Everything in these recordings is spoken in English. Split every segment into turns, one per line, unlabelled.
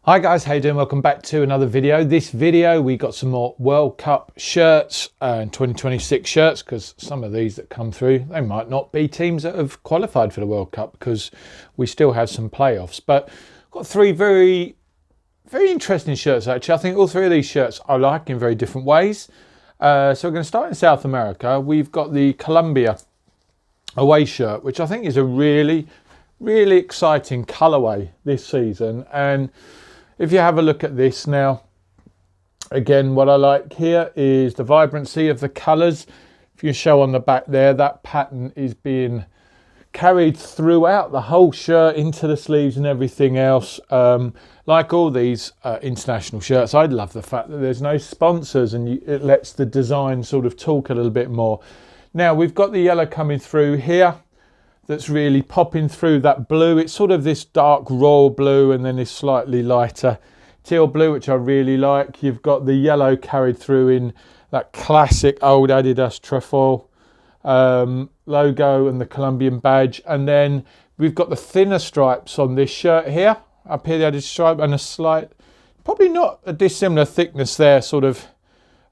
Hi guys, how you doing? Welcome back to another video. This video we got some more World Cup shirts and 2026 shirts, because some of these that come through, they might not be teams that have qualified for the World Cup because we still have some playoffs. But got three very interesting shirts actually. I think all three of these shirts I like in very different ways. So we're going to start in South America. We've got the Colombia away shirt, which I think is a really exciting colourway this season. And if you have a look at this now, again, what I like here is the vibrancy of the colours. If you show on the back there, that pattern is being carried throughout the whole shirt into the sleeves and everything else. Like all these international shirts, I love the fact that there's no sponsors and it lets the design sort of talk a little bit more. Now we've got the yellow coming through here. That's really popping through that blue. It's sort of this dark royal blue and then this slightly lighter teal blue, which I really like. You've got the yellow carried through in that classic old Adidas trefoil logo and the Colombian badge. And then we've got the thinner stripes on this shirt here. Up here, the Adidas stripe, and a slight, probably not a dissimilar thickness there, sort of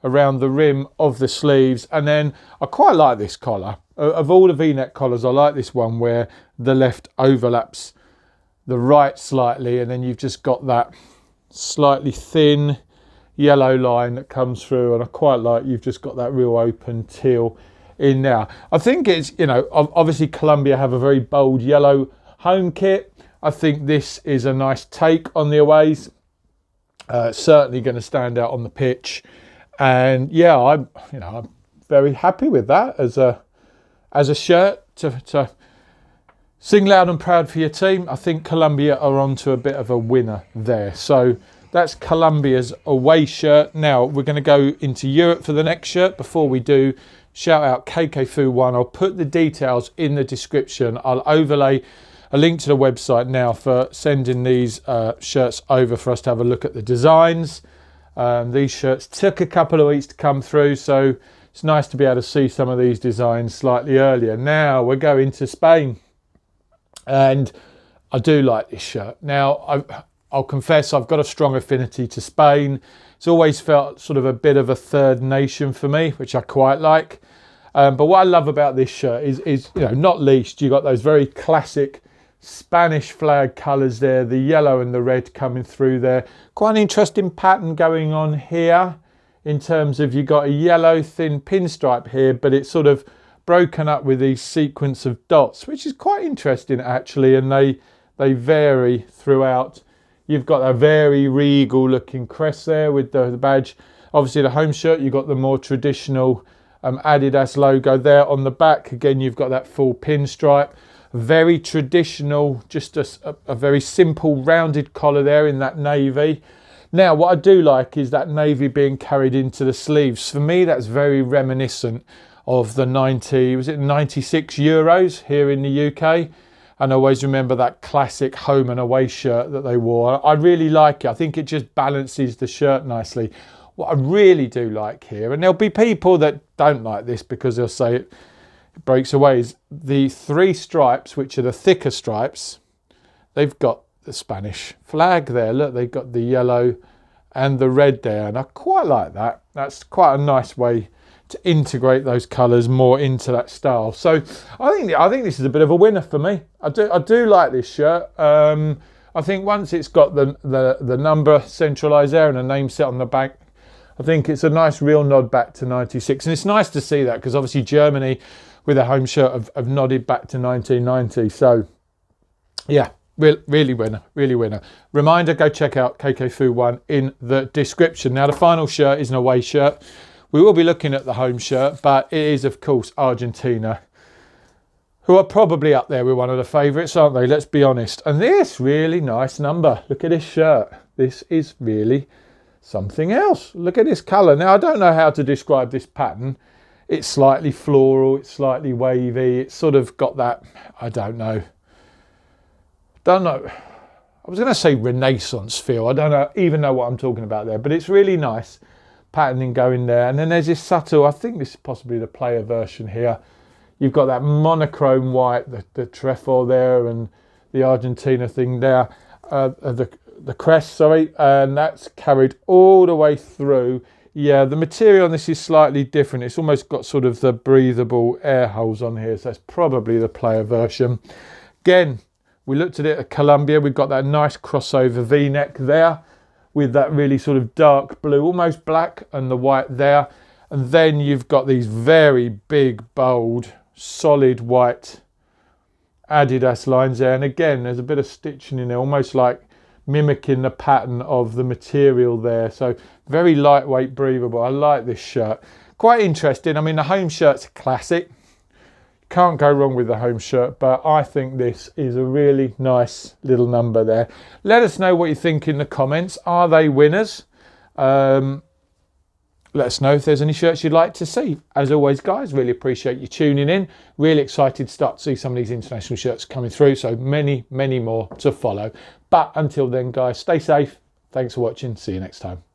around the rim of the sleeves. And then I quite like this collar. Of all the V-neck collars, I like this one where the left overlaps the right slightly, and then you've just got that slightly thin yellow line that comes through, and I quite like you've just got that real open teal in there. I think it's, you know, obviously Colombia have a very bold yellow home kit. I think this is a nice take on the aways. Certainly going to stand out on the pitch, and yeah, I'm very happy with that as a shirt to sing loud and proud for your team. I think Colombia are on to a bit of a winner there. So that's Colombia's away shirt. Now we're going to go into Europe for the next shirt. Before we do, shout out KKFu1. I'll put the details in the description. I'll overlay a link to the website now for sending these shirts over for us to have a look at the designs. These shirts took a couple of weeks to come through, so it's nice to be able to see some of these designs slightly earlier. Now we're going to Spain, and I do like this shirt. Now I'll confess I've got a strong affinity to Spain. It's always felt sort of a bit of a third nation for me, which I quite like. But what I love about this shirt is not least, you've got those very classic Spanish flag colours there, the yellow and the red coming through there. Quite an interesting pattern going on here, in terms of you've got a yellow thin pinstripe here, but it's sort of broken up with these sequence of dots, which is quite interesting actually, and they vary throughout. You've got a very regal looking crest there with the badge. Obviously the home shirt, you've got the more traditional Adidas logo there on the back. Again, you've got that full pinstripe. Very traditional, just a very simple rounded collar there in that navy. Now, what I do like is that navy being carried into the sleeves. For me, that's very reminiscent of the 96 Euros here in the UK. And I always remember that classic home and away shirt that they wore. I really like it. I think it just balances the shirt nicely. What I really do like here, and there'll be people that don't like this because they'll say it breaks away, is the three stripes, which are the thicker stripes. They've got the Spanish flag there. Look, they've got the yellow and the red there, and I quite like that. That's quite a nice way to integrate those colours more into that style. So I think this is a bit of a winner for me. I do like this shirt. I think once it's got the number centralised there and a name set on the back, I think it's a nice real nod back to 96, and it's nice to see that because obviously Germany with their home shirt have nodded back to 1990. So yeah, really winner. Reminder, go check out KKFu1 in the description. Now the final shirt is an away shirt. We will be looking at the home shirt, but it is of course Argentina, who are probably up there with one of the favourites, aren't they? Let's be honest. And this really nice number. Look at this shirt. This is really something else. Look at this colour. Now I don't know how to describe this pattern. It's slightly floral, it's slightly wavy, it's sort of got that, I don't know. I was going to say Renaissance feel. I don't even know what I'm talking about there, but it's really nice patterning going there. And then there's this subtle, I think this is possibly the player version here. You've got that monochrome white, the trefoil there, and the Argentina thing there. The the crest, sorry, and that's carried all the way through. Yeah, the material on this is slightly different. It's almost got sort of the breathable air holes on here, so that's probably the player version. Again, we looked at it at Colombia. We've got that nice crossover V-neck there with that really sort of dark blue, almost black, and the white there. And then you've got these very big, bold, solid white Adidas lines there. And again, there's a bit of stitching in there, almost like mimicking the pattern of the material there. So very lightweight, breathable. I like this shirt. Quite interesting. I mean, the home shirt's a classic. Can't go wrong with the home shirt, but I think this is a really nice little number there. Let us know what you think in the comments. Are they winners? Let us know if there's any shirts you'd like to see. As always, guys, really appreciate you tuning in. Really excited to start to see some of these international shirts coming through. So many, many more to follow. But until then, guys, stay safe. Thanks for watching. See you next time.